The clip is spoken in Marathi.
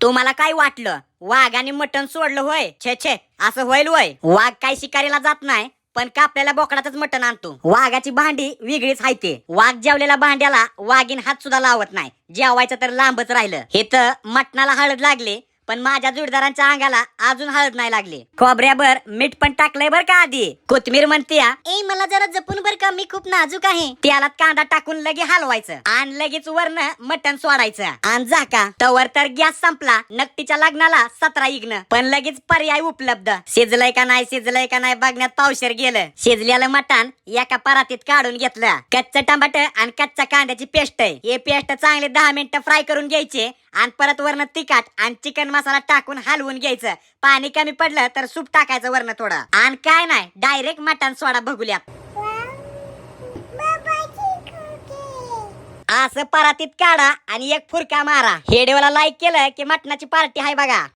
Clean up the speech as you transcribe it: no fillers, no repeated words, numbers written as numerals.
तुम्हाला काय वाटलं वाघाने मटण सोडलं होय? छे छे, असं होईल होय? वाघ काय शिकारीला जात नाही, पण कापलेल्या बोकडातच मटण आणतो. वाघाची भांडी वेगळीच हाय ते. वाघ जेवलेल्या भांड्याला वाघीन हात सुद्धा लावत नाही. जेवायचं तर लांबच राहिलं. हे तर मटणाला हळद लागले, पण माझ्या जोडीदारांच्या अंगाला अजून हळद नाही लागली. खोबऱ्याभर मीठ पण टाकलंय बर का आधी. कोथमीर म्हणते ए मला जरा जपून बर का, मी खूप नाजूक आहे. त्याला कांदा टाकून लगे हलवायचं आणि लगेच वरन मटण सोडायचं आणि झाका. तवर तर गॅस संपला. नक्कीच्या लग्नाला 17 इग्न, पण लगेच पर्याय उपलब्ध. शिजलंय का नाही बघण्यात पावशेर गेलं. शिजलेलं मटण एका परातीत काढून घेतलं. कच्चं टमाट आणि कच्च्या कांद्याची पेस्ट आहे. हे पेस्ट चांगले 10 मिनिटं फ्राय करून घ्यायचे आणि परत वरनं तिखट आणि चिकन मसाला टाकून हलवून घ्यायचं. पाणी कमी पडलं तर सूप टाकायचं वरनं थोडं. आणि काय नाही, डायरेक्ट मटण सोडा बघूल्यात. असं परातीत काढा आणि एक फुरका मारा. व्हिडिओला लाईक केलं की मटणाची पार्टी आहे बघा.